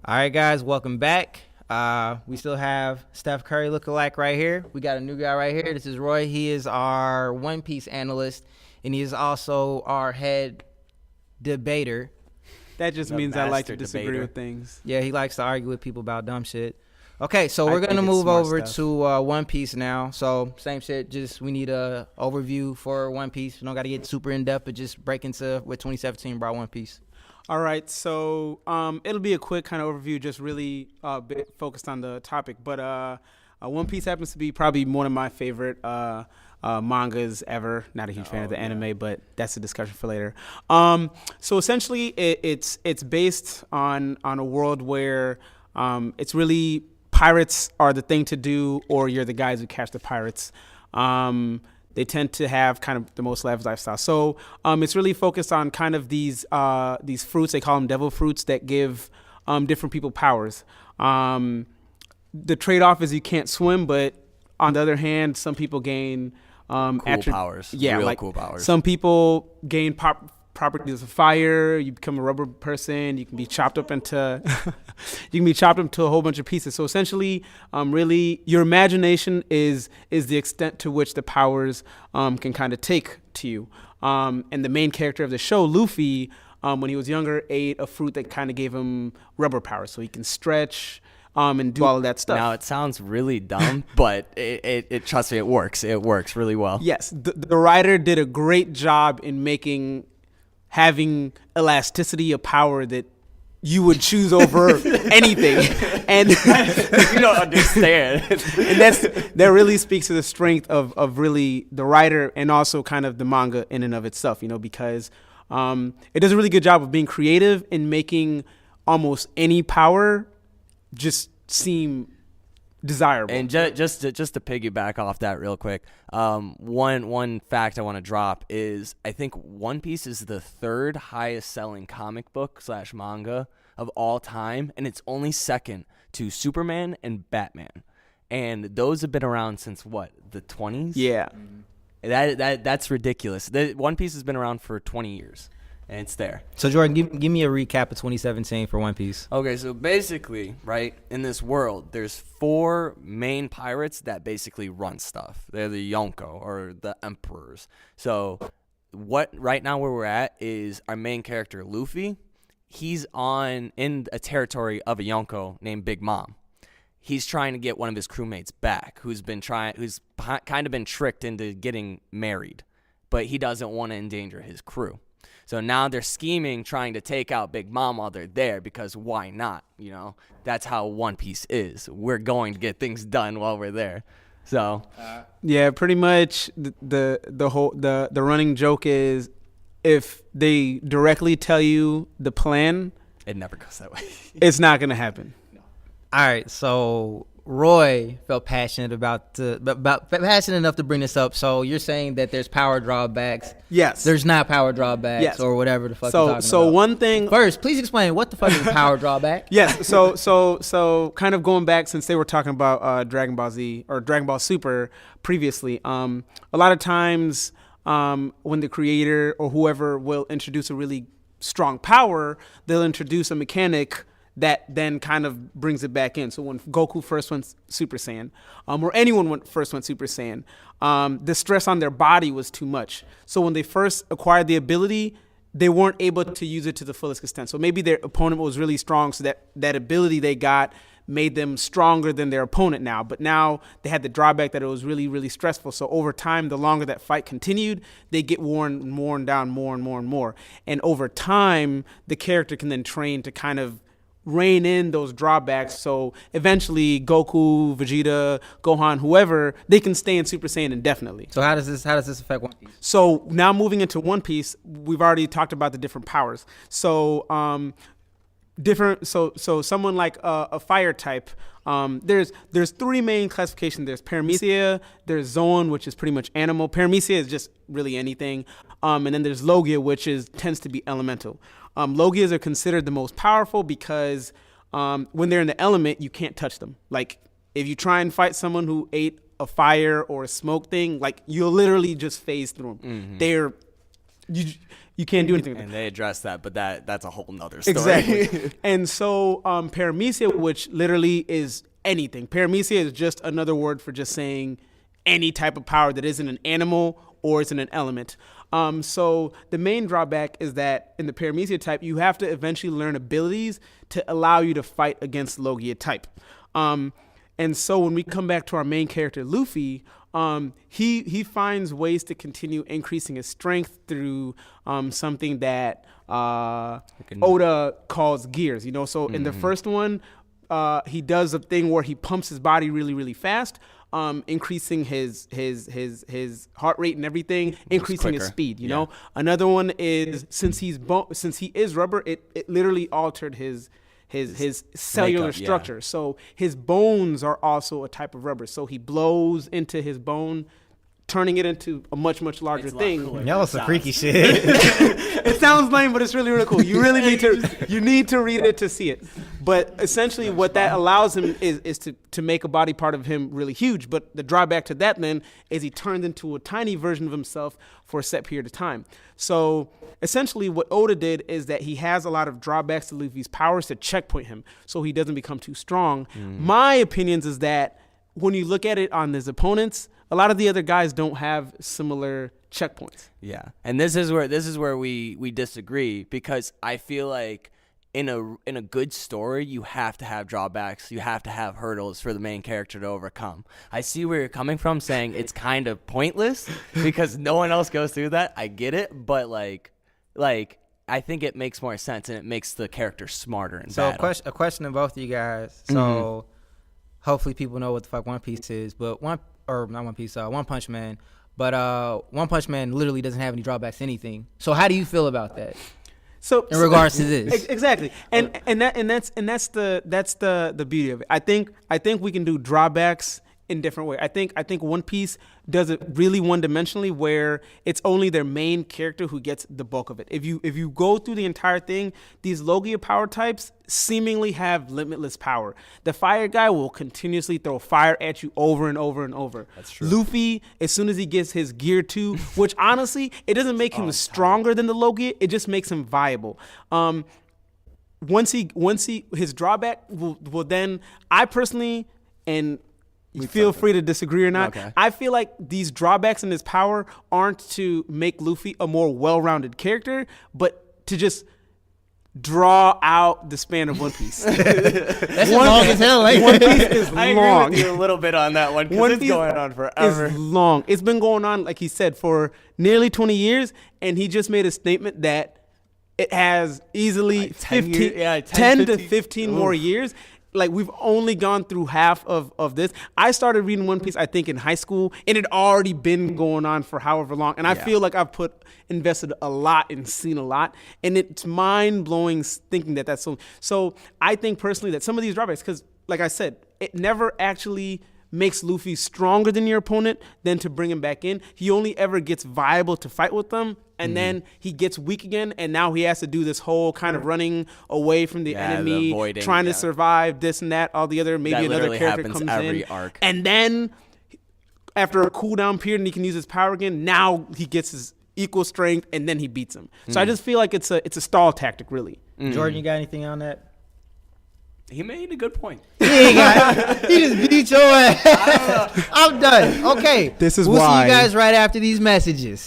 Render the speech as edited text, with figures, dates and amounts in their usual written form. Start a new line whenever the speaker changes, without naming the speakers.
All right, guys, welcome back. We still have Steph Curry lookalike right here. We got a new guy right here. This is Roy. He is our One Piece analyst, and he is also our head debater.
That just means I like to disagree with things.
Yeah, he likes to argue with people about dumb shit. Okay, so we're going to move over to One Piece now. So same shit, just we need a overview for One Piece. We don't got to get super in-depth, but just break into what 2017 brought One Piece.
All right, so it'll be a quick kind of overview, just really bit focused on the topic. But One Piece happens to be probably one of my favorite mangas ever. Not a huge fan of the anime, but that's a discussion for later. So essentially, it's based on a world where it's really pirates are the thing to do, or you're the guys who catch the pirates. They tend to have kind of the most lavish lifestyle. So it's really focused on kind of these fruits. They call them devil fruits that give different people powers. The trade-off is you can't swim, but on the other hand, some people gain
cool powers.
Yeah,
real
like
cool powers.
Some people gain properties of fire. You become a rubber person. You can be chopped up into a whole bunch of pieces. So essentially, really, your imagination is the extent to which the powers can kind of take to you. And the main character of the show, Luffy, when he was younger, ate a fruit that kind of gave him rubber powers, so he can stretch and do all of that stuff.
Now it sounds really dumb, but it trust me, it works. It works really well.
Yes, the writer did a great job in having elasticity of power that you would choose over anything. And
you don't understand.
And that really speaks to the strength of really the writer and also kind of the manga in and of itself, because it does a really good job of being creative and making almost any power just seem desirable.
And just to piggyback off that real quick, one fact I want to drop is I think One Piece is the third highest selling comic book / manga of all time, and it's only second to Superman and Batman, and those have been around since what, the 20s?
Yeah,
that's ridiculous. One Piece has been around for 20 years. And it's there.
So, Jordan, give me a recap of 2017 for One Piece.
Okay, so basically, right, in this world, there's 4 main pirates that basically run stuff. They're the Yonko, or the emperors. So right now where we're at is our main character, Luffy. He's in a territory of a Yonko named Big Mom. He's trying to get one of his crewmates back, who's kind of been tricked into getting married, but he doesn't want to endanger his crew. So now they're scheming, trying to take out Big Mom while they're there, because why not? That's how One Piece is. We're going to get things done while we're there. So
yeah, pretty much the running joke is if they directly tell you the plan,
it never goes that way.
It's not going to happen.
All right, so Roy felt passionate passionate enough to bring this up. So you're saying that there's power drawbacks?
Yes.
There's not power drawbacks, or whatever the fuck you're talking about.
So one thing
first, please explain what the fuck is a power drawback?
Yes. So kind of going back, since they were talking about Dragon Ball Z or Dragon Ball Super previously, a lot of times when the creator or whoever will introduce a really strong power, they'll introduce a mechanic that then kind of brings it back in. So when Goku first went Super Saiyan, or anyone first went Super Saiyan, the stress on their body was too much. So when they first acquired the ability, they weren't able to use it to the fullest extent. So maybe their opponent was really strong, so that ability they got made them stronger than their opponent now. But now they had the drawback that it was really, really stressful. So over time, the longer that fight continued, they get worn down more and more and more. And over time, the character can then train to kind of rein in those drawbacks, so eventually Goku, Vegeta, Gohan, whoever, they can stay in Super Saiyan indefinitely.
So how does this affect One Piece?
So now moving into One Piece, we've already talked about the different powers. So So someone like a fire type, there's 3 main classifications. There's Paramecia, there's Zoan, which is pretty much animal. Paramecia is just really anything, and then there's Logia, which tends to be elemental. Logias are considered the most powerful because when they're in the element, you can't touch them. Like if you try and fight someone who ate a fire or a smoke thing, like you'll literally just phase through them. Mm-hmm. you can't do anything.
And they address that, but that's a whole nother story.
Exactly. And so paramecia, which literally is anything. Paramecia is just another word for just saying any type of power that isn't an animal or isn't an element. So the main drawback is that in the paramecia type, you have to eventually learn abilities to allow you to fight against Logia type. And so when we come back to our main character, Luffy, he finds ways to continue increasing his strength through something that Oda calls gears. So in the first one, he does a thing where he pumps his body really, really fast, increasing his heart rate and everything, increasing his speed. You know, another one is since he is rubber, it literally altered his cellular structure. So his bones are also a type of rubber. So he blows into his bone, turning it into a much, much larger thing.
That was some freaky shit.
It sounds lame, but it's really, really cool. You really need to read it to see it. But essentially what that allows him is to make a body part of him really huge. But the drawback to that then is he turned into a tiny version of himself for a set period of time. So essentially what Oda did is that he has a lot of drawbacks to Luffy's powers to checkpoint him so he doesn't become too strong. My opinions is that when you look at it on his opponents, a lot of the other guys don't have similar checkpoints.
Yeah. And this is where we disagree, because I feel like in a good story, you have to have drawbacks. You have to have hurdles for the main character to overcome. I see where you're coming from, saying it's kind of pointless because no one else goes through that. I get it, but like I think it makes more sense and it makes the character smarter in battle.
So a question to both of you guys. So hopefully people know what the fuck One Piece is, but One Punch Man. But One Punch Man literally doesn't have any drawbacks to anything. So how do you feel about that?
So
in regards to this,
exactly, and that's the beauty of it. I think we can do drawbacks in different ways. I think One Piece does it really one-dimensionally, where it's only their main character who gets the bulk of it. If you go through the entire thing, these Logia power types seemingly have limitless power. The fire guy will continuously throw fire at you over and over and over.
That's true.
Luffy, as soon as he gets his gear 2, which honestly, it doesn't make him stronger than the Logia, it just makes him viable. Once his drawback will then, I personally, and feel free to disagree or not.
Okay.
I feel like these drawbacks in his power aren't to make Luffy a more well-rounded character, but to just draw out the span of One Piece.
That's long as hell. Like.
One Piece is long.
I agree with you a little bit on that one, because it's going on forever.
It's long. It's been going on, like he said, for nearly 20 years, and he just made a statement that it has easily
like 10
to 15 more years. Like, we've only gone through half of this. I started reading One Piece, I think, in high school, and it had already been going on for however long. And I feel like I've invested a lot and seen a lot. And it's mind-blowing thinking that that's so. So I think personally that some of these drawbacks, because like I said, it never actually makes Luffy stronger than your opponent than to bring him back in. He only ever gets viable to fight with them, and then he gets weak again, and now he has to do this whole kind of running away from the enemy, trying to survive, this and that, all the other, maybe another character comes in.
Arc.
And then after a cooldown period and he can use his power again, now he gets his equal strength, and then he beats him. So I just feel like it's a stall tactic, really.
Jordan, you got anything on that?
He made a good point.
He just beat your ass. I'm done. Okay.
This is
we'll
why.
See you guys right after these messages.